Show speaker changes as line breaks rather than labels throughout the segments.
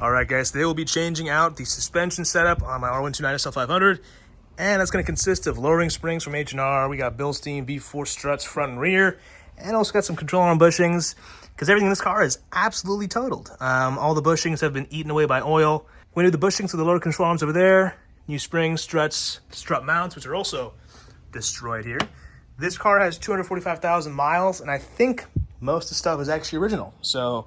All right, guys, today we'll be changing out the suspension setup on my R129 SL500, and that's going to consist of lowering springs from H&R. We got Bilstein V4 struts front and rear, and also got some control arm bushings, because everything in this car is absolutely totaled. All the bushings have been eaten away by oil. We do the bushings, so the lower control arms over there, new springs, struts, strut mounts, which are also destroyed here. This car has 245,000 miles, and I think most of the stuff is actually original. So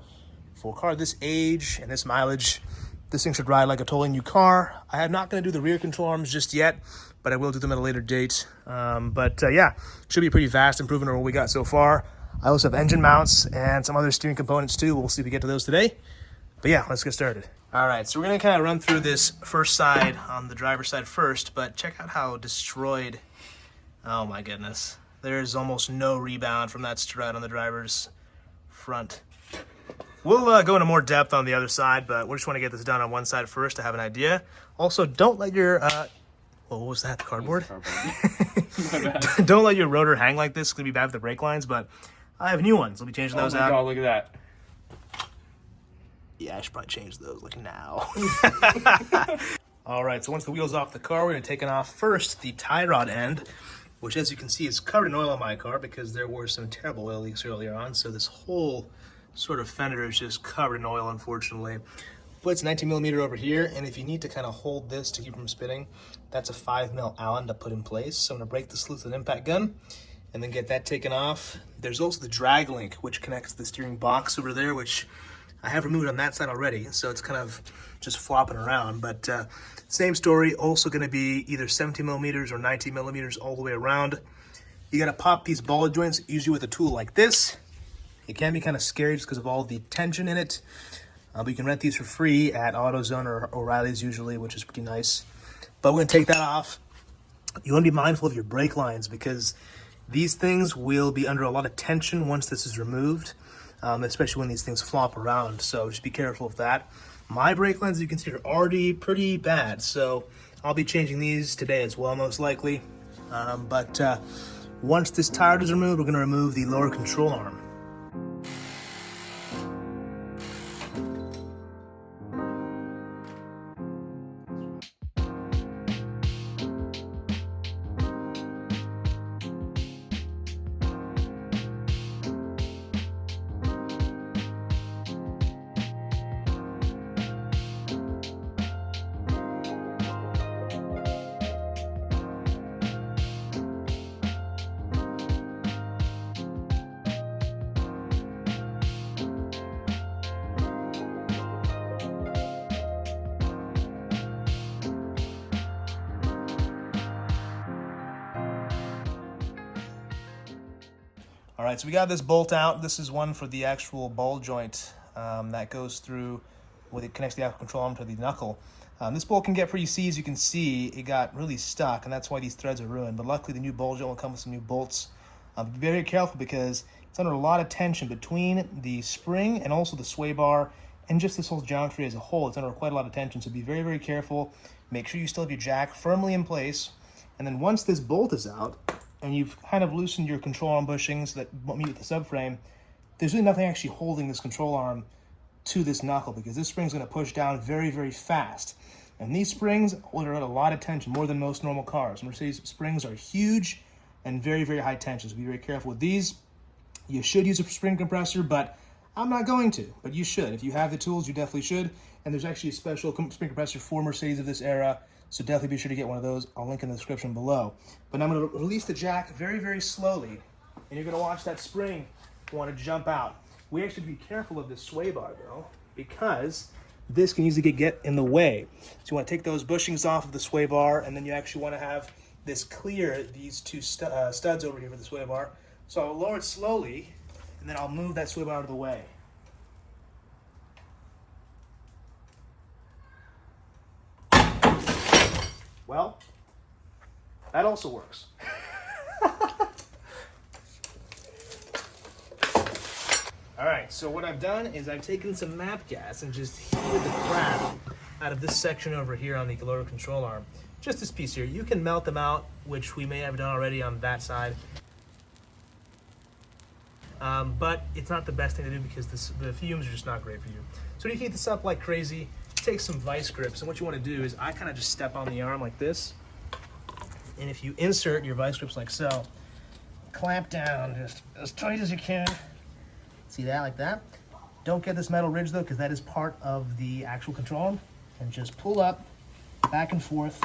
for a car this age and this mileage, this thing should ride like a totally new car. I am not going to do the rear control arms just yet, but I will do them at a later date. Yeah, should be a pretty vast improvement over what we got so far. I also have engine mounts and some other steering components too. We'll see if we get to those today. But yeah, let's get started. All right, so we're going to kind of run through this first side on the driver's side first, but check out how destroyed. Oh my goodness. There's almost no rebound from that strut on the driver's front. We'll go into more depth on the other side, but we just want to get this done on one side first to have an idea. Also, don't let your, what was that, the cardboard? Don't let your rotor hang like this. It's going to be bad for the brake lines, but I have new ones. I'll be changing those out.
Oh my God, look at that.
Yeah, I should probably change those like now. All right, so once the wheel's off the car, we're going to take it off first the tie rod end, which as you can see is covered in oil on my car because there were some terrible oil leaks earlier on. So this whole sort of fender is just covered in oil, unfortunately. But it's 19 millimeter over here, and if you need to kind of hold this to keep from spinning, that's a 5mm Allen to put in place. So I'm going to break this loose with an impact gun and then get that taken off. There's also the drag link, which connects the steering box over there, which I have removed on that side already, so it's kind of just flopping around. But same story, also going to be either 17 millimeters or 19 millimeters all the way around. You got to pop these ball joints, usually with a tool like this. It can be kind of scary just because of all the tension in it. But you can rent these for free at AutoZone or O'Reilly's usually, which is pretty nice. But we're going to take that off. You want to be mindful of your brake lines because these things will be under a lot of tension once this is removed, especially when these things flop around. So just be careful of that. My brake lines, as you can see, are already pretty bad. So I'll be changing these today as well, most likely. Once this tire is removed, we're going to remove the lower control arm. All right, so we got this bolt out. This is one for the actual ball joint that goes through where it connects the actual control arm to the knuckle. This bolt can get pretty seized. As you can see, it got really stuck, and that's why these threads are ruined. But luckily, the new ball joint will come with some new bolts. Be very careful because it's under a lot of tension between the spring and also the sway bar and just this whole geometry as a whole. It's under quite a lot of tension, so be very, very careful. Make sure you still have your jack firmly in place. And then once this bolt is out, and you've kind of loosened your control arm bushings that meet with the subframe, there's really nothing actually holding this control arm to this knuckle because this spring's going to push down very, very fast. And these springs hold at a lot of tension, more than most normal cars. Mercedes springs are huge and very, very high tension, so be very careful with these. You should use a spring compressor, but I'm not going to, but you should. If you have the tools, you definitely should. And there's actually a special spring compressor for Mercedes of this era, so definitely be sure to get one of those. I'll link in the description below. But now I'm going to release the jack very, very slowly. And you're going to watch that spring want to jump out. We actually be careful of this sway bar, though, because this can easily get in the way. So you want to take those bushings off of the sway bar, and then you actually want to have this clear these two studs over here for the sway bar. So I'll lower it slowly, and then I'll move that sway bar out of the way. Well, that also works. All right, so what I've done is I've taken some MAP gas and just heated the crap out of this section over here on the lower control arm. Just this piece here. You can melt them out, which we may have done already on that side. But it's not the best thing to do because the fumes are just not great for you. So you heat this up like crazy, take some vice grips, and what you want to do is I kind of just step on the arm like this, and if you insert your vice grips like so, clamp down just as tight as you can. See that, like that? Don't get this metal ridge though, because that is part of the actual control arm, and just pull up, back and forth.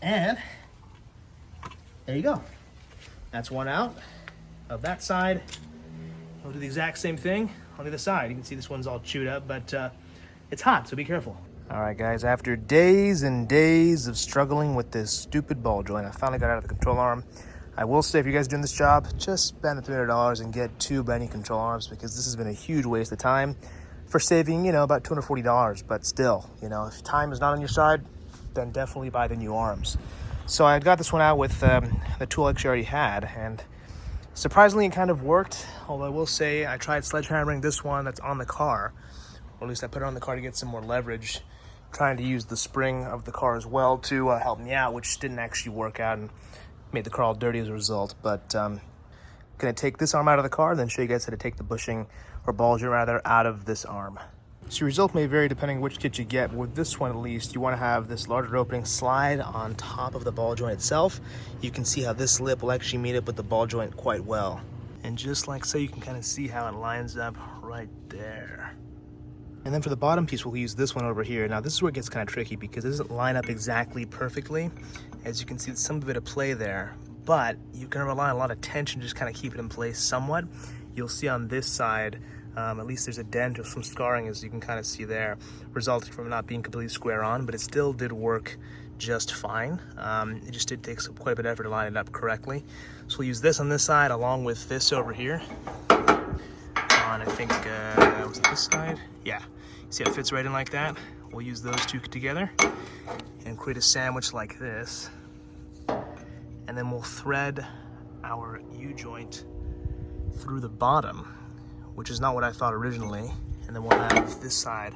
And there you go. That's one out of that side. We'll do the exact same thing on the other side. You can see this one's all chewed up, but it's hot, so be careful. All right, guys, after days and days of struggling with this stupid ball joint, I finally got out of the control arm. I will say, if you guys are doing this job, just spend the $300 and get 2 brand new control arms, because this has been a huge waste of time for saving, you know, about $240. But still, you know, if time is not on your side, then definitely buy the new arms. So I got this one out with the tool I actually already had, and surprisingly it kind of worked. Although I will say I tried sledgehammering this one that's on the car, or at least I put it on the car to get some more leverage, trying to use the spring of the car as well to help me out, which didn't actually work out and made the car all dirty as a result. But gonna take this arm out of the car and then show you guys how to take the bushing, or ball joint rather, out of this arm. So your result may vary depending on which kit you get. With this one at least, you want to have this larger opening slide on top of the ball joint itself. You can see how this lip will actually meet up with the ball joint quite well. And just like so, you can kind of see how it lines up right there. And then for the bottom piece, we'll use this one over here. Now this is where it gets kind of tricky, because it doesn't line up exactly perfectly. As you can see, some bit of play there, but you can rely on a lot of tension to just kind of keep it in place somewhat. You'll see on this side, at least there's a dent or some scarring, as you can kind of see there, resulting from not being completely square on, but it still did work just fine. It just did take quite a bit of effort to line it up correctly. So we'll use this on this side along with this over here. On, I think, was it this side? Yeah, see how it fits right in like that? We'll use those two together and create a sandwich like this. And then we'll thread our U-joint through the bottom, which is not what I thought originally. And then we'll have this side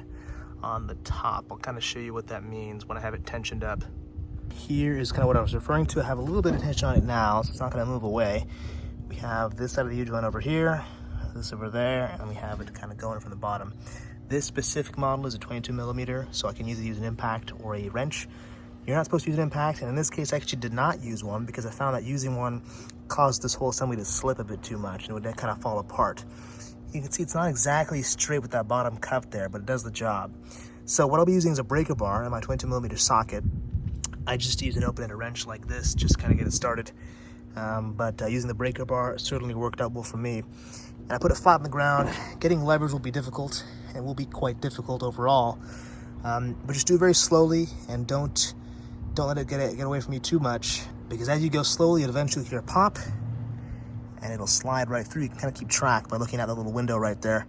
on the top. I'll kind of show you what that means when I have it tensioned up. Here is kind of what I was referring to. I have a little bit of tension on it now, so it's not going to move away. We have this side of the U-joint over here, this over there, and we have it kind of going from the bottom. This specific model is a 22mm, so I can either use an impact or a wrench. You're not supposed to use an impact, and in this case I actually did not use one, because I found that using one caused this whole assembly to slip a bit too much, and it would then kind of fall apart. You can see it's not exactly straight with that bottom cup there, but it does the job. So what I'll be using is a breaker bar in my 22mm socket. I just use an open-ended wrench like this, just kind of get it started. But using the breaker bar certainly worked out well for me. And I put it flat on the ground. Getting leverage will be difficult, and will be quite difficult overall. But just do it very slowly, and don't let it get away from you too much, because as you go slowly, it eventually hear a pop, and it'll slide right through. You can kind of keep track by looking at that little window right there.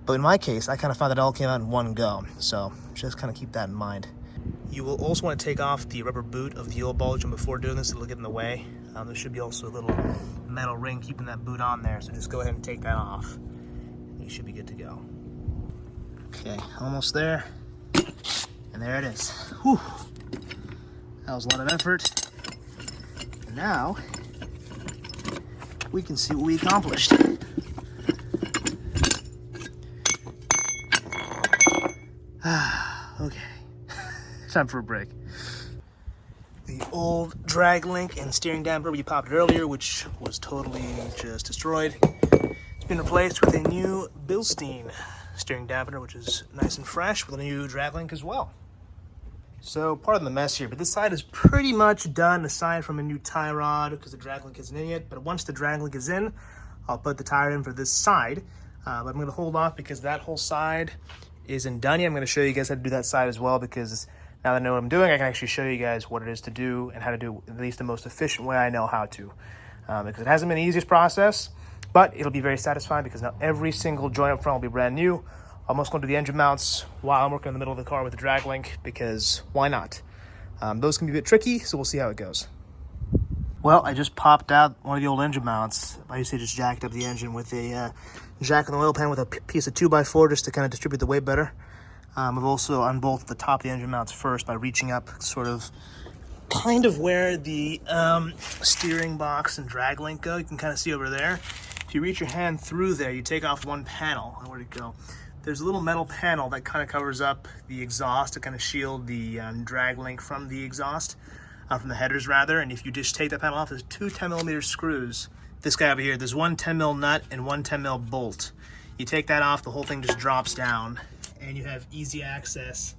But in my case, I kind of found that it all came out in one go, so just kind of keep that in mind. You will also want to take off the rubber boot of the old ball joint before doing this. It'll get in the way. There should be also a little metal ring keeping that boot on there, so just go ahead and take that off. You should be good to go. Okay, almost there. And there it is. Whew. That was a lot of effort. And now, we can see what we accomplished. Okay, time for a break. The old drag link and steering damper we popped earlier, which was totally just destroyed, it's been replaced with a new Bilstein steering dampener, which is nice and fresh, with a new drag link as well. So, pardon the mess here, but this side is pretty much done, aside from a new tie rod, because the drag link isn't in yet. But once the drag link is in, I'll put the tire in for this side. But I'm going to hold off because that whole side isn't done yet. I'm going to show you guys how to do that side as well, because now that I know what I'm doing, I can actually show you guys what it is to do and how to do at least the most efficient way I know how to. Because it hasn't been the easiest process, but it'll be very satisfying, because now every single joint up front will be brand new. I'm also going to do the engine mounts while I'm working in the middle of the car with the drag link, because why not? Those can be a bit tricky, so we'll see how it goes. Well, I just popped out one of the old engine mounts. I used to just jacked up the engine with a jack in the oil pan with a piece of 2x4 just to kind of distribute the weight better. I've also unbolted the top of the engine mounts first by reaching up sort of kind of where the steering box and drag link go. You can kind of see over there. if you reach your hand through there, you take off one panel. Where'd it go? There's a little metal panel that kind of covers up the exhaust to kind of shield the drag link from the exhaust, from the headers rather. And if you just take that panel off, there's two 10mm screws. This guy over here, there's one 10mm nut and one 10mm bolt. You take that off, the whole thing just drops down, and you have easy access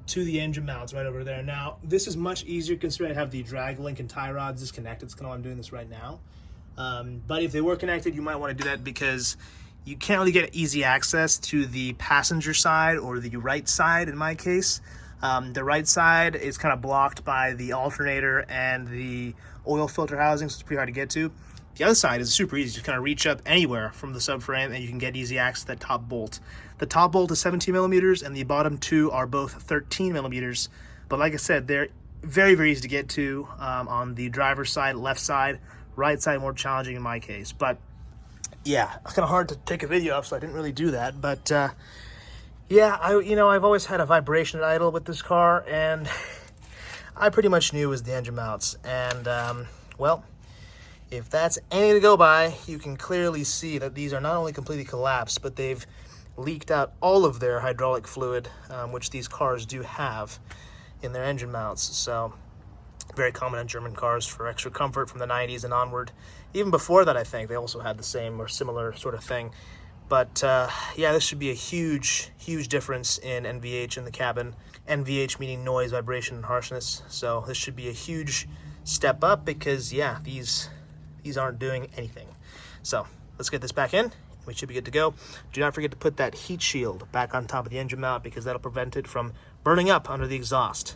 to the engine mounts right over there. Now, this is much easier considering I have the drag link and tie rods disconnected. It's kind of why I'm doing this right now. But if they were connected, you might want to do that because you can't really get easy access to the passenger side or the right side in my case. The right side is kind of blocked by the alternator and the oil filter housing, so it's pretty hard to get to. The other side is super easy. You kind of reach up anywhere from the subframe and you can get easy access to that top bolt. The top bolt is 17mm and the bottom two are both 13mm. But like I said, they're very, very easy to get to on the driver's side, left side, right side more challenging in my case. But yeah, it's kind of hard to take a video of, so I didn't really do that. But yeah, I've always had a vibration idle with this car, and I pretty much knew it was the engine mounts. And well, if that's anything to go by, you can clearly see that these are not only completely collapsed, but they've leaked out all of their hydraulic fluid, which these cars do have in their engine mounts. So very common in German cars for extra comfort from the 90s and onward. Even before that, I think they also had the same or similar sort of thing. But yeah, this should be a huge, huge difference in NVH in the cabin. NVH meaning noise, vibration, and harshness. So this should be a huge step up because yeah, these aren't doing anything. So let's get this back in. We should be good to go. Do not forget to put that heat shield back on top of the engine mount because that'll prevent it from burning up under the exhaust.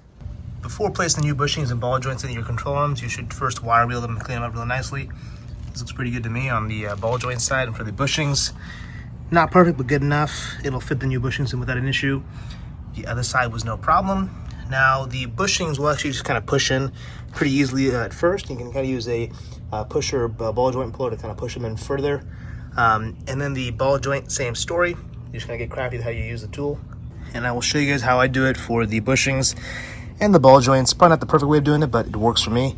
Before placing the new bushings and ball joints in your control arms, you should first wire wheel them and clean them up really nicely. This looks pretty good to me on the ball joint side. And for the bushings, not perfect, but good enough. It'll fit the new bushings in without an issue. The other side was no problem. Now the bushings will actually just kind of push in pretty easily at first. You can kind of use a pusher ball joint puller to kind of push them in further. And then the ball joint, same story. You just kind of get crafty with how you use the tool. And I will show you guys how I do it for the bushings and the ball joints. Probably not the perfect way of doing it, but it works for me.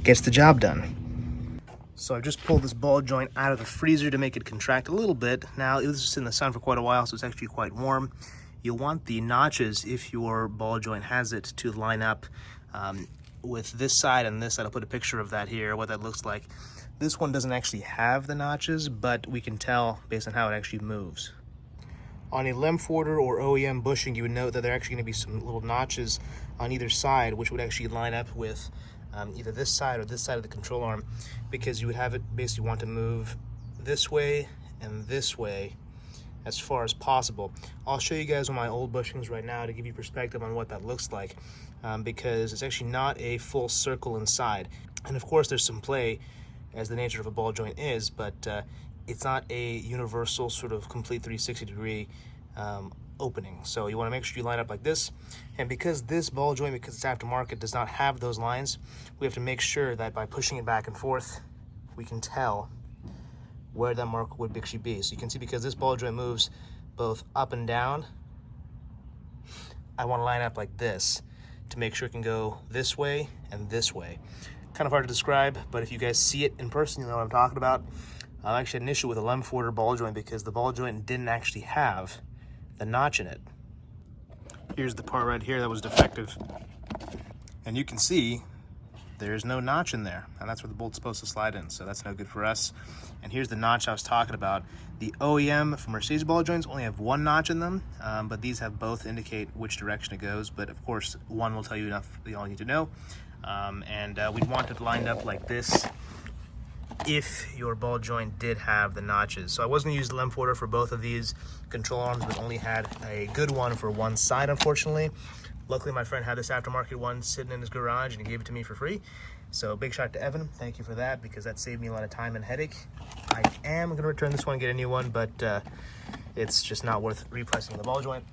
Gets the job done. So I've just pulled this ball joint out of the freezer to make it contract a little bit. Now, it was in the sun for quite a while, so it's actually quite warm. You'll want the notches, if your ball joint has it, to line up with this side and this side. I'll put a picture of that here, what that looks like. This one doesn't actually have the notches, but we can tell based on how it actually moves. On a Lemforder or OEM bushing, you would note that there are actually going to be some little notches on either side, which would actually line up with either this side or this side of the control arm, because you would have it basically want to move this way and this way as far as possible. I'll show you guys on my old bushings right now to give you perspective on what that looks like, because it's actually not a full circle inside. And of course there's some play, as the nature of a ball joint is, but it's not a universal sort of complete 360-degree opening. So you want to make sure you line up like this. And because this ball joint, because it's aftermarket, does not have those lines, we have to make sure that by pushing it back and forth, we can tell where that mark would actually be. So you can see, because this ball joint moves both up and down, I want to line up like this to make sure it can go this way and this way. Kind of hard to describe, but if you guys see it in person, you know what I'm talking about. I actually had an issue with a Lemforder ball joint because the ball joint didn't actually have the notch in it. Here's the part right here that was defective. And you can see there's no notch in there, and that's where the bolt's supposed to slide in, so that's no good for us. And here's the notch I was talking about. The OEM for Mercedes ball joints only have one notch in them, but these have both indicate which direction it goes, but of course one will tell you enough you all need to know. We'd want it lined up like this if your ball joint did have the notches. So I was going to use the Lemforder for both of these control arms, but only had a good one for one side, unfortunately. Luckily, my friend had this aftermarket one sitting in his garage, and he gave it to me for free. So big shout out to Evan. Thank you for that, because that saved me a lot of time and headache. I am going to return this one and get a new one, but it's just not worth replacing the ball joint,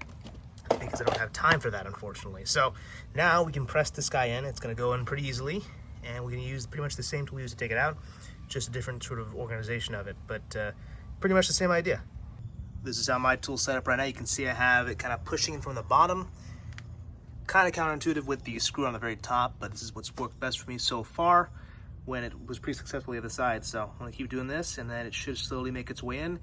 because I don't have time for that, unfortunately. So now we can press this guy in. It's going to go in pretty easily, and we're going to use pretty much the same tool we used to take it out, just a different sort of organization of it, but pretty much the same idea. This is how my tool's set up right now. You can see I have it kind of pushing in from the bottom. Kind of counterintuitive with the screw on the very top, but this is what's worked best for me so far. when it was pretty successful the other side. So I'm gonna keep doing this, and then it should slowly make its way in.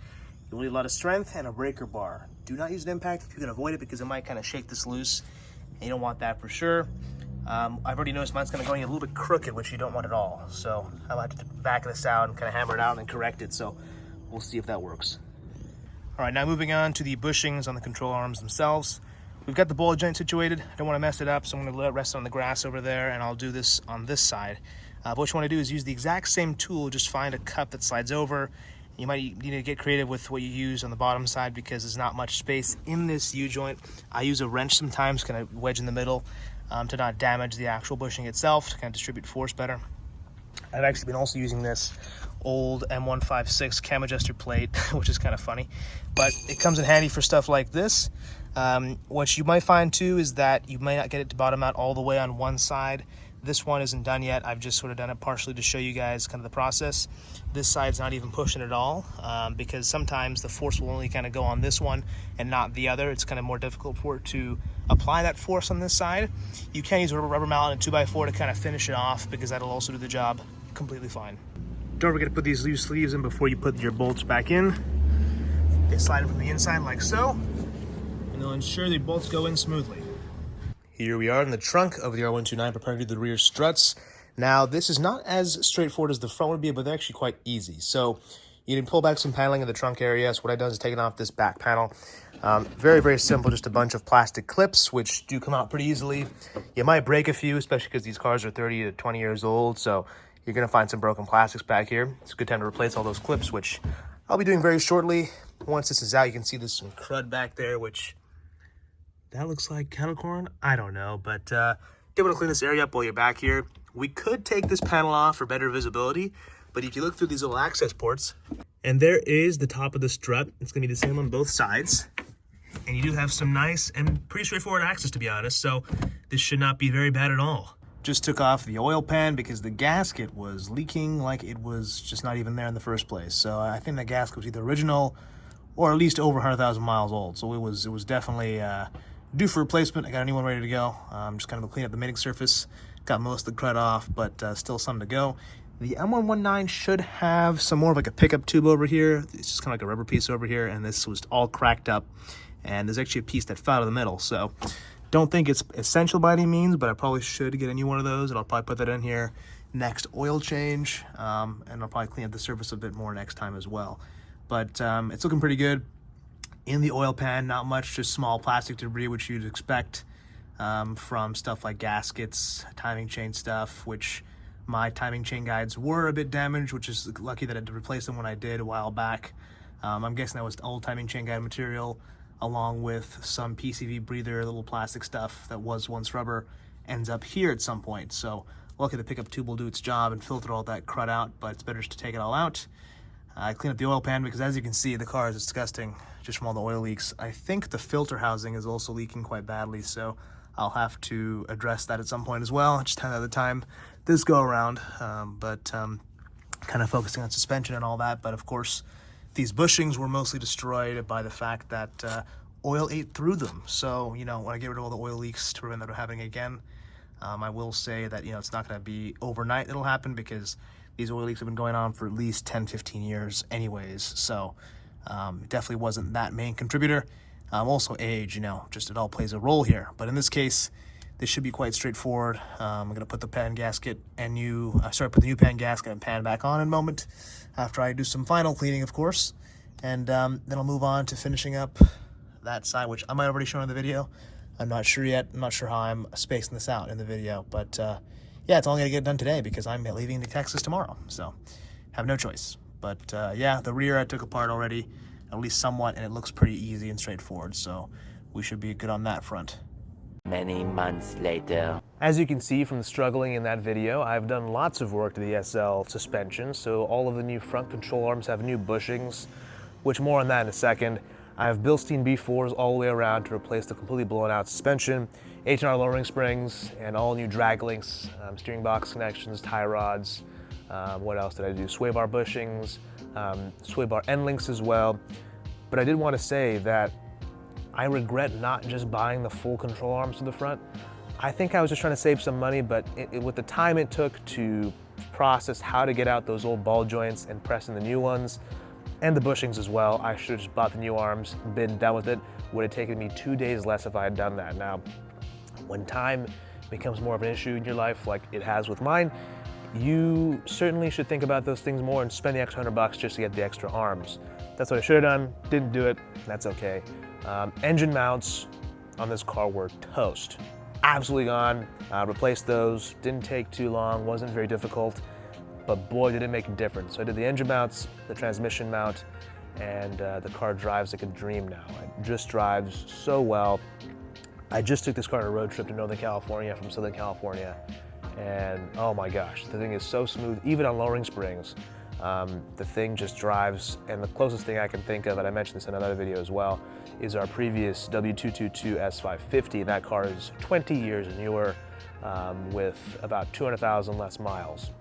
You'll need a lot of strength and a breaker bar. Do not use an impact if you can avoid it, because it might kind of shake this loose, and you don't want that for sure. I've already noticed mine's kind of going a little bit crooked, which you don't want at all. So I'll have to back this out and kind of hammer it out and correct it. So we'll see if that works. All right, now moving on to the bushings on the control arms themselves. We've got the ball joint situated. I don't want to mess it up, so I'm going to let it rest on the grass over there, and I'll do this on this side. But what you want to do is use the exact same tool, just find a cup that slides over. You might need to get creative with what you use on the bottom side, because there's not much space in this U-joint. I use a wrench sometimes, kind of wedge in the middle, to not damage the actual bushing itself, to kind of distribute force better. I've actually been also using this old M156 cam adjuster plate, which is kind of funny, but it comes in handy for stuff like this. What you might find too is that you might not get it to bottom out all the way on one side. This one isn't done yet. I've just sort of done it partially to show you guys kind of the process. This side's not even pushing at all, because sometimes the force will only kind of go on this one and not the other. It's kind of more difficult for it to apply that force on this side. You can use a rubber mallet and 2x4 to kind of finish it off, because that'll also do the job completely fine. Don't forget to put these loose sleeves in before you put your bolts back in. They slide in from the inside like so, and they'll ensure the bolts go in smoothly. Here we are in the trunk of the R129, preparing to do the rear struts. Now, this is not as straightforward as the front would be, but they're actually quite easy. So you can pull back some paneling in the trunk area. So what I've done is taken off this back panel. Very, very simple, just a bunch of plastic clips, which do come out pretty easily. You might break a few, especially because these cars are 30 to 20 years old. So you're gonna find some broken plastics back here. It's a good time to replace all those clips, which I'll be doing very shortly. Once this is out, you can see there's some crud back there, which that looks like kettle corn. I don't know, but you want to clean this area up while you're back here. We could take this panel off for better visibility, but if you look through these little access ports, and there is the top of the strut. It's gonna be the same on both sides, and you do have some nice and pretty straightforward access, to be honest, so this should not be very bad at all. Just took off the oil pan because the gasket was leaking like it was just not even there in the first place. So I think the gasket was either original or at least over 100,000 miles old. So it was definitely due for replacement. I got a new one ready to go. Just kind of clean up the mating surface, got most of the crud off, but still some to go. The M119 should have some more of like a pickup tube over here. It's just kind of like a rubber piece over here, and this was all cracked up. And there's actually a piece that fell out of the middle. So don't think it's essential by any means, but I probably should get a new one of those, and I'll probably put that in here next oil change, and I'll probably clean up the surface a bit more next time as well. But it's looking pretty good. In the oil pan, not much, just small plastic debris, which you'd expect from stuff like gaskets, timing chain stuff, which my timing chain guides were a bit damaged, which is lucky that I had to replace them when I did a while back. I'm guessing that was old timing chain guide material, along with some PCV breather, little plastic stuff that was once rubber, ends up here at some point. So lucky the pickup tube will do its job and filter all that crud out, but it's better just to take it all out. I clean up the oil pan because, as you can see, the car is disgusting just from all the oil leaks. I think the filter housing is also leaking quite badly, so I'll have to address that at some point as well. I just haven't had the time this go around, but kind of focusing on suspension and all that. But of course, these bushings were mostly destroyed by the fact that oil ate through them. So, you know, when I get rid of all the oil leaks to prevent that from happening again, I will say that, you know, it's not going to be overnight it'll happen, because these oil leaks have been going on for at least 10-15 years anyways. So it definitely wasn't that main contributor. Also age, you know, just it all plays a role here. But in this case, this should be quite straightforward. I'm going to put the pan gasket and put the new pan gasket and pan back on in a moment, after I do some final cleaning, of course. And then I'll move on to finishing up that side, which I might have already shown in the video. I'm not sure yet. I'm not sure how I'm spacing this out in the video, but yeah, it's only gonna get done today because I'm leaving to Texas tomorrow, so have no choice. But yeah, the rear I took apart already, at least somewhat, and it looks pretty easy and straightforward, so we should be good on that front.
Many months later.
As you can see from the struggling in that video, I've done lots of work to the SL suspension, so all of the new front control arms have new bushings, which more on that in a second. I have Bilstein B4s all the way around to replace the completely blown out suspension, H&R lowering springs, and all new drag links, steering box connections, tie rods. What else did I do? Sway bar bushings, sway bar end links as well. But I did want to say that I regret not just buying the full control arms to the front. I think I was just trying to save some money, but with the time it took to process how to get out those old ball joints and press in the new ones, and the bushings as well. I should have just bought the new arms, been done with it. Would have taken me 2 days less if I had done that. Now, when time becomes more of an issue in your life, like it has with mine, you certainly should think about those things more and spend the extra $100 just to get the extra arms. That's what I should have done, didn't do it, that's okay. Engine mounts on this car were toast. Absolutely gone, replaced those, didn't take too long, wasn't very difficult, but boy did it make a difference. So I did the engine mounts, the transmission mount, and the car drives like a dream now. It just drives so well. I just took this car on a road trip to Northern California from Southern California, and oh my gosh, the thing is so smooth, even on lowering springs. The thing just drives, and the closest thing I can think of, and I mentioned this in another video as well, is our previous W222 S550. That car is 20 years newer with about 200,000 less miles.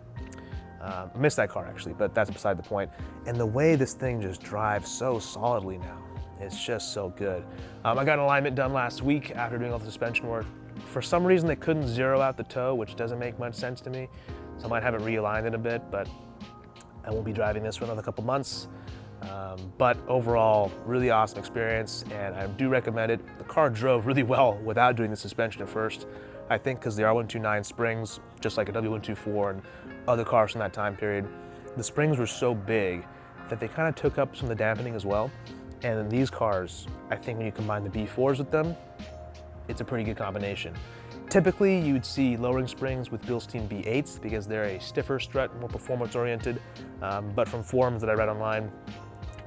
I missed that car actually, but that's beside the point. And the way this thing just drives so solidly now, it's just so good. I got an alignment done last week after doing all the suspension work. For some reason, they couldn't zero out the toe, which doesn't make much sense to me. So I might have it realigned in a bit, but I won't be driving this for another couple months. But overall, really awesome experience, and I do recommend it. The car drove really well without doing the suspension at first. I think because the R129 springs, just like a W124 and other cars from that time period, the springs were so big that they kind of took up some of the dampening as well. And in these cars, I think when you combine the B4s with them, it's a pretty good combination. Typically, you would see lowering springs with Bilstein B8s because they're a stiffer strut, more performance-oriented. But from forums that I read online,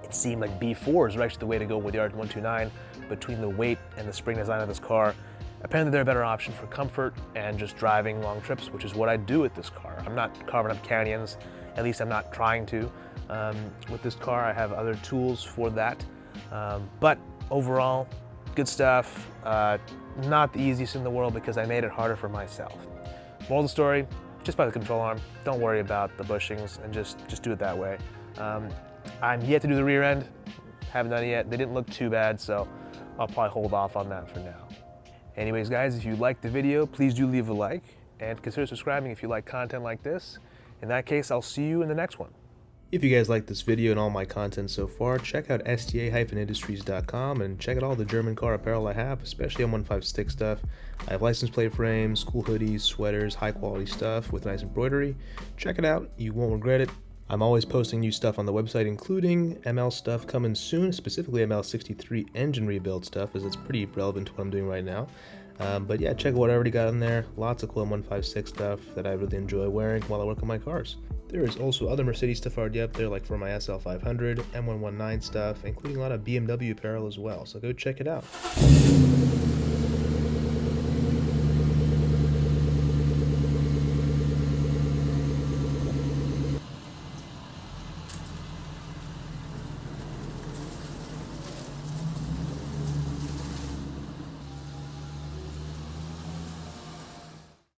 it seemed like B4s are actually the way to go with the R129 between the weight and the spring design of this car. Apparently, they're a better option for comfort and just driving long trips, which is what I do with this car. I'm not carving up canyons, at least I'm not trying to. With this car, I have other tools for that. But overall, good stuff. Not the easiest in the world because I made it harder for myself. Moral of the story, just buy the control arm. Don't worry about the bushings and just do it that way. I'm yet to do the rear end. Haven't done it yet. They didn't look too bad, so I'll probably hold off on that for now. Anyways, guys, if you liked the video, please do leave a like and consider subscribing if you like content like this. In that case, I'll see you in the next one. If you guys like this video and all my content so far, check out sta-industries.com and check out all the German car apparel I have, especially M15 stick stuff. I have license plate frames, cool hoodies, sweaters, high quality stuff with nice embroidery. Check it out, you won't regret it. I'm always posting new stuff on the website, including ML stuff coming soon, specifically ML63 engine rebuild stuff, as it's pretty relevant to what I'm doing right now. But yeah, check out what I already got in there. Lots of cool M156 stuff that I really enjoy wearing while I work on my cars. There is also other Mercedes stuff already up there, like for my SL500, M119 stuff, including a lot of BMW apparel as well, so go check it out.